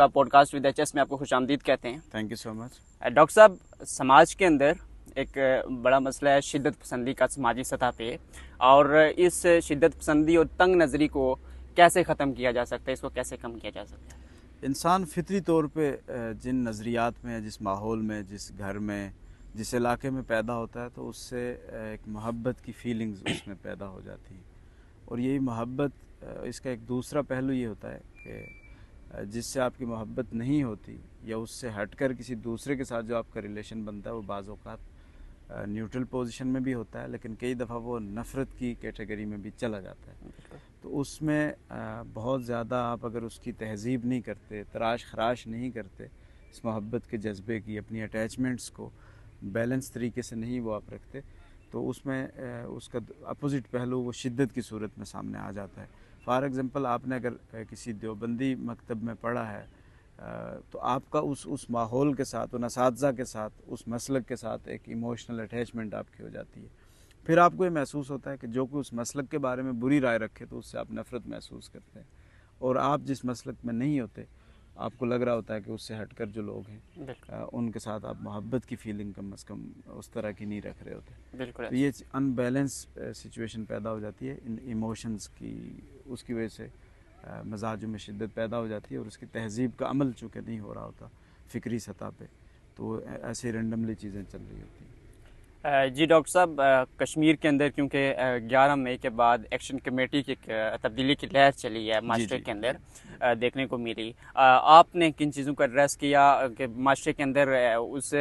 Pod cost with H S میں آپ کو خوش آمدید کہتے ہیں. Thank you so much. Doctor صاحب، سماج کے اندر ایک بڑا مسئلہ ہے شدت پسندی کا سماجی سطح پہ، اور اس شدت پسندی اور تنگ نظری کو کیسے ختم کیا جا سکتا ہے، اس کو کیسے کم کیا جا سکتا ہے؟ انسان فطری طور پہ جن نظریات میں، جس ماحول میں، جس گھر میں، جس علاقے میں پیدا ہوتا ہے تو اس سے ایک محبت کی فیلنگز اس میں پیدا ہو جاتی ہیں. اور یہی محبت، اس کا ایک دوسرا پہلو یہ ہوتا ہے کہ جس سے آپ کی محبت نہیں ہوتی یا اس سے ہٹ کر کسی دوسرے کے ساتھ جو آپ کا ریلیشن بنتا ہے وہ بعض اوقات نیوٹرل پوزیشن میں بھی ہوتا ہے، لیکن کئی دفعہ وہ نفرت کی کیٹیگری میں بھی چلا جاتا ہے. تو اس میں بہت زیادہ آپ اگر اس کی تہذیب نہیں کرتے، تراش خراش نہیں کرتے، اس محبت کے جذبے کی، اپنی اٹیچمنٹس کو بیلنس طریقے سے نہیں وہ آپ رکھتے، تو اس میں اس کا اپوزٹ پہلو وہ شدت کی صورت میں سامنے آ جاتا ہے. فار ایگزامپل، آپ نے اگر کسی دیوبندی مکتب میں پڑھا ہے تو آپ کا اس ماحول کے ساتھ، ان اساتذہ کے ساتھ، اس مسلک کے ساتھ ایک ایموشنل اٹیچمنٹ آپ کی ہو جاتی ہے. پھر آپ کو یہ محسوس ہوتا ہے کہ جو کوئی اس مسلک کے بارے میں بری رائے رکھے تو اس سے آپ نفرت محسوس کرتے ہیں، اور آپ جس مسلک میں نہیں ہوتے آپ کو لگ رہا ہوتا ہے کہ اس سے ہٹ کر جو لوگ ہیں ان کے ساتھ آپ محبت کی فیلنگ کم از کم اس طرح کی نہیں رکھ رہے ہوتے. تو یہ ان بیلنس سچویشن پیدا ہو جاتی ہے ان ایموشنز کی، اس کی وجہ سے مزاجوں میں شدت پیدا ہو جاتی ہے، اور اس کی تہذیب کا عمل چونکہ نہیں ہو رہا ہوتا فکری سطح پہ، تو ایسے رینڈملی چیزیں چل رہی ہوتی ہیں. جی ڈاکٹر صاحب، کشمیر کے اندر کیونکہ 11 مئی کے بعد ایکشن کمیٹی کی تبدیلی کی لہر چلی ہے معاشرے کے اندر دیکھنے کو ملی، آپ نے کن چیزوں کا ایڈریس کیا کہ معاشرے کے اندر اس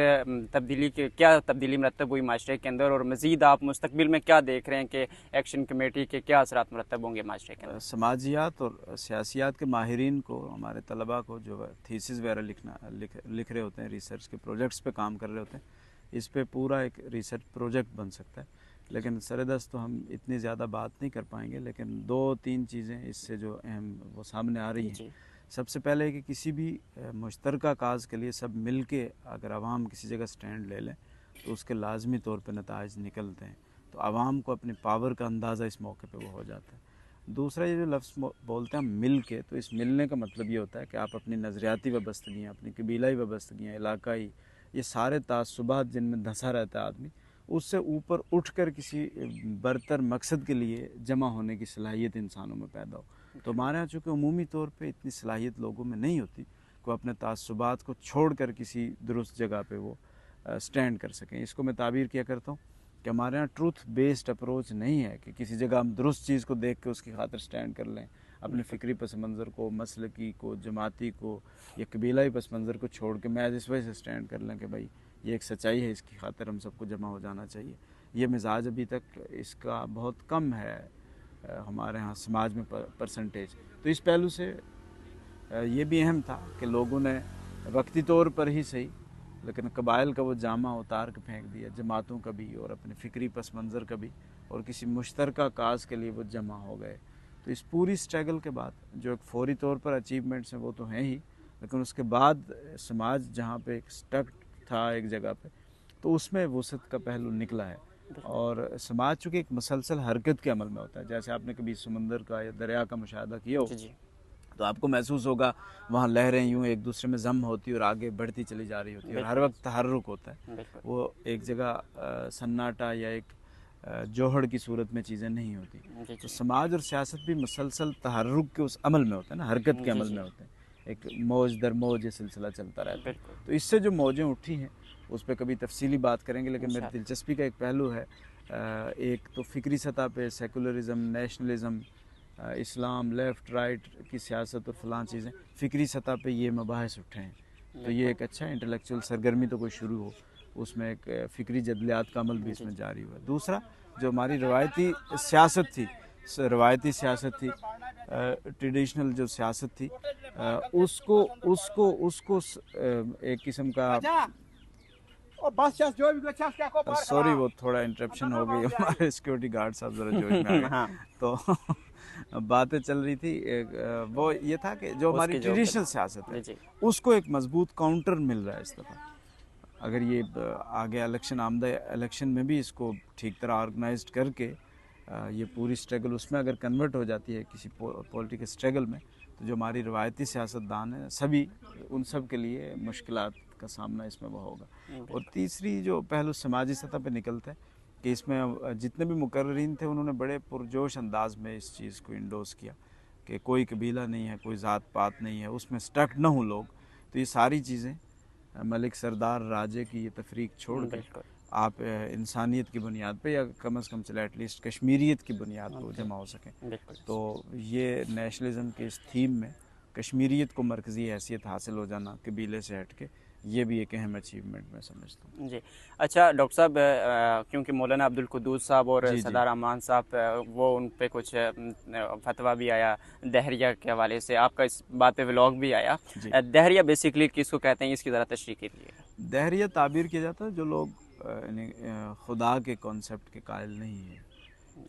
تبدیلی کے کیا تبدیلی مرتب ہوئی معاشرے کے اندر، اور مزید آپ مستقبل میں کیا دیکھ رہے ہیں کہ ایکشن کمیٹی کے کیا اثرات مرتب ہوں گے معاشرے کے اندر؟ سماجیات اور سیاسیات کے ماہرین کو، ہمارے طلباء کو جو تھیسز وغیرہ لکھ رہے ہوتے ہیں، ریسرچ کے پروجیکٹس پہ کام کر رہے ہوتے ہیں، اس پہ پورا ایک ریسرچ پروجیکٹ بن سکتا ہے. لیکن سردست تو ہم اتنی زیادہ بات نہیں کر پائیں گے، لیکن 2-3 چیزیں اس سے جو اہم وہ سامنے آ رہی ہیں. سب سے پہلے کہ کسی بھی مشترکہ کاز کے لیے سب مل کے اگر عوام کسی جگہ سٹینڈ لے لیں تو اس کے لازمی طور پہ نتائج نکلتے ہیں. تو عوام کو اپنی پاور کا اندازہ اس موقع پہ وہ ہو جاتا ہے. دوسرا، یہ جو لفظ بولتے ہیں ہم مل کے، تو اس ملنے کا مطلب یہ ہوتا ہے کہ آپ اپنی نظریاتی وابستگیاں، اپنی قبیلائی وابستگیاں، علاقائی، یہ سارے تعصبات جن میں دھنسا رہتا ہے آدمی، اس سے اوپر اٹھ کر کسی برتر مقصد کے لیے جمع ہونے کی صلاحیت انسانوں میں پیدا ہو. تو ہمارے یہاں چونکہ عمومی طور پہ اتنی صلاحیت لوگوں میں نہیں ہوتی کہ اپنے تعصبات کو چھوڑ کر کسی درست جگہ پہ وہ سٹینڈ کر سکیں. اس کو میں تعبیر کیا کرتا ہوں کہ ہمارے یہاں ٹروتھ بیسڈ اپروچ نہیں ہے کہ کسی جگہ ہم درست چیز کو دیکھ کے اس کی خاطر سٹینڈ کر لیں، اپنے فکری پس منظر کو، مسلکی کو، جماعتی کو یا قبیلائی پس منظر کو چھوڑ کے میں اس وجہ سے سٹینڈ کر لیں کہ بھائی یہ ایک سچائی ہے، اس کی خاطر ہم سب کو جمع ہو جانا چاہیے. یہ مزاج ابھی تک اس کا بہت کم ہے ہمارے ہاں سماج میں پرسنٹیج. تو اس پہلو سے یہ بھی اہم تھا کہ لوگوں نے وقتی طور پر ہی صحیح لیکن قبائل کا وہ جامہ اتار کے پھینک دیا، جماعتوں کا بھی اور اپنے فکری پس منظر کا بھی، اور کسی مشترکہ کاز کے لیے وہ جمع ہو گئے. تو اس پوری سٹرگل کے بعد جو ایک فوری طور پر اچیومنٹس ہیں وہ تو ہیں ہی، لیکن اس کے بعد سماج جہاں پہ ایک سٹک تھا ایک جگہ پہ، تو اس میں وسعت کا پہلو نکلا ہے. اور سماج چونکہ ایک مسلسل حرکت کے عمل میں ہوتا ہے، جیسے آپ نے کبھی سمندر کا یا دریا کا مشاہدہ کیا ہو تو آپ کو محسوس ہوگا وہاں لہریں یوں ایک دوسرے میں ضم ہوتی اور آگے بڑھتی چلی جا رہی ہوتی ہے، اور ہر وقت تحرک ہوتا ہے. وہ ایک جگہ سناٹا یا ایک جوہڑ کی صورت میں چیزیں نہیں ہوتی. تو سماج اور سیاست بھی مسلسل تحرک کے اس عمل میں ہوتا ہے نا، حرکت کے عمل میں ہوتے ہیں. ایک موج در موج یہ سلسلہ چلتا رہتا ہے. تو اس سے جو موجیں اٹھی ہیں اس پہ کبھی تفصیلی بات کریں گے، لیکن میری دلچسپی کا ایک پہلو ہے، ایک تو فکری سطح پہ سیکولرزم، نیشنلزم، اسلام، لیفٹ رائٹ کی سیاست اور فلاں چیزیں، فکری سطح پہ یہ مباحث اٹھے ہیں. تو یہ ایک اچھا انٹلیکچوئل سرگرمی تو کوئی شروع ہو، اس میں ایک فکری جدلیات کا عمل بھی اس میں جاری ہوا. دوسرا، جو ہماری روایتی سیاست تھی، ٹریڈیشنل جو سیاست تھی، اس کو ایک قسم کا، سوری وہ تھوڑا انٹرپشن ہو گئی، ہمارے سیکورٹی گارڈ صاحب ذرا جوش میں آ گئے. تو باتیں چل رہی تھی، وہ یہ تھا کہ جو ہماری ٹریڈیشنل سیاست ہے اس کو ایک مضبوط کاؤنٹر مل رہا ہے اس دفعہ. اگر یہ آگے آمدہ الیکشن میں بھی اس کو ٹھیک طرح آرگنائزڈ کر کے یہ پوری سٹرگل اس میں اگر کنورٹ ہو جاتی ہے کسی پولیٹیکل سٹرگل میں، تو جو ہماری روایتی سیاستدان ہیں سبھی ان سب کے لیے مشکلات کا سامنا اس میں وہ ہوگا. اور تیسری جو پہلو سماجی سطح پہ نکلتا ہے کہ اس میں جتنے بھی مقررین تھے انہوں نے بڑے پرجوش انداز میں اس چیز کو انڈوز کیا کہ کوئی قبیلہ نہیں ہے, کوئی ذات پات نہیں ہے, اس میں سٹک نہ ہوں لوگ. تو یہ ساری چیزیں ملک سردار راجے کی یہ تفریق چھوڑ کے آپ انسانیت کی بنیاد پہ یا کم از کم چلے ایٹ لیسٹ کشمیریت کی بنیاد پہ جمع ہو سکیں. تو یہ نیشنلزم کے اس تھیم میں کشمیریت کو مرکزی حیثیت حاصل ہو جانا قبیلے سے ہٹ کے, یہ بھی ایک اہم اچیومنٹ میں سمجھتا ہوں. جی اچھا ڈاکٹر صاحب, کیونکہ مولانا عبدالقدوس صاحب اور سردار امان صاحب وہ ان پہ کچھ فتویٰ بھی آیا دہریہ کے حوالے سے, آپ کا اس بات پہ ولاگ بھی آیا. دہریہ بیسیکلی کس کو کہتے ہیں, اس کی ذرا تشریح کیجیے. دہریہ تعبیر کیا جاتا ہے جو لوگ خدا کے کانسیپٹ کے قائل نہیں ہیں.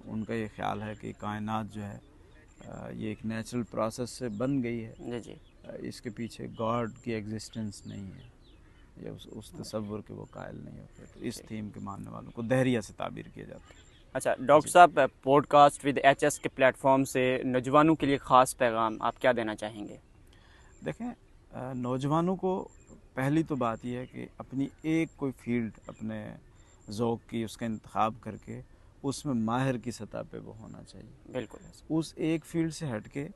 ان کا یہ خیال ہے کہ کائنات جو ہے یہ ایک نیچرل پروسیس سے بن گئی ہے, اس کے پیچھے گاڈ کی ایگزسٹنس نہیں ہے, یا اس تصور کے وہ قائل نہیں ہوتے. تو اس تھیم کے ماننے والوں کو دہریہ سے تعبیر کیا جاتا ہے. اچھا ڈاکٹر صاحب, podcast with H S کے پلیٹ فارم سے نوجوانوں کے لیے خاص پیغام آپ کیا دینا چاہیں گے؟ دیکھیں, نوجوانوں کو پہلی تو بات یہ ہے کہ اپنی ایک کوئی فیلڈ اپنے ذوق کی اس کا انتخاب کر کے اس میں ماہر کی سطح پہ وہ ہونا چاہیے. بالکل. اس ایک فیلڈ سے ہٹ کے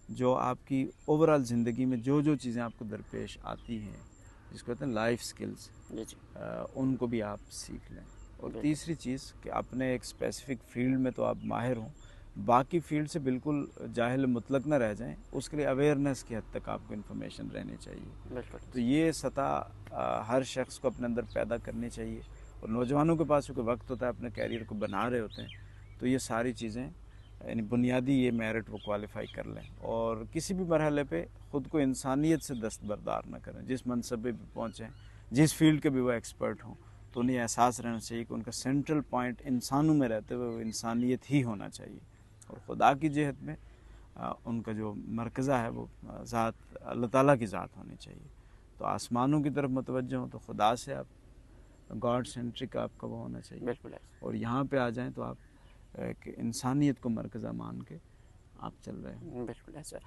جو آپ کی اوورآل زندگی میں جو چیزیں آپ کو درپیش آتی ہیں, جس کو کہتے ہیں لائف سکلز, ان کو بھی آپ سیکھ لیں. اور تیسری چیز کہ اپنے ایک اسپیسیفک فیلڈ میں تو آپ ماہر ہوں, باقی فیلڈ سے بالکل جاہل مطلق نہ رہ جائیں. اس کے لیے اویئرنیس کی حد تک آپ کو انفارمیشن رہنی چاہیے. تو یہ سطح ہر شخص کو اپنے اندر پیدا کرنی چاہیے. اور نوجوانوں کے پاس کوئی وقت ہوتا ہے, اپنے کیریئر کو بنا رہے ہوتے ہیں, تو یہ ساری چیزیں یعنی بنیادی یہ میرٹ وہ کوالیفائی کر لیں. اور کسی بھی مرحلے پہ خود کو انسانیت سے دستبردار نہ کریں. جس منصب پہ بھی پہنچیں, جس فیلڈ کے بھی وہ ایکسپرٹ ہوں, تو انہیں احساس رہنا چاہیے کہ ان کا سینٹرل پوائنٹ انسانوں میں رہتے ہوئے وہ انسانیت ہی ہونا چاہیے. اور خدا کی جہت میں ان کا جو مرکزہ ہے وہ ذات اللہ تعالیٰ کی ذات ہونی چاہیے. تو آسمانوں کی طرف متوجہ ہوں تو خدا سے آپ گاڈ سینٹرک آپ کا وہ ہونا چاہیے. بالکل. اور یہاں پہ آ جائیں تو آپ ایک انسانیت کو مرکزہ مان کے آپ چل رہے ہیں. بالکل ایسا.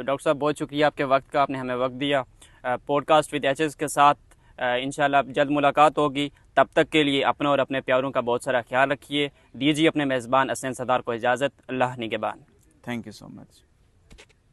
ڈاکٹر صاحب بہت شکریہ آپ کے وقت کا, آپ نے ہمیں وقت دیا. Podcast with H S کے ساتھ انشاءاللہ جلد ملاقات ہوگی. تب تک کے لیے اپنا اور اپنے پیاروں کا بہت سارا خیال رکھیے. دیجیے اپنے میزبان حسین سردار کو اجازت. اللہ نگہبان. Thank you so much.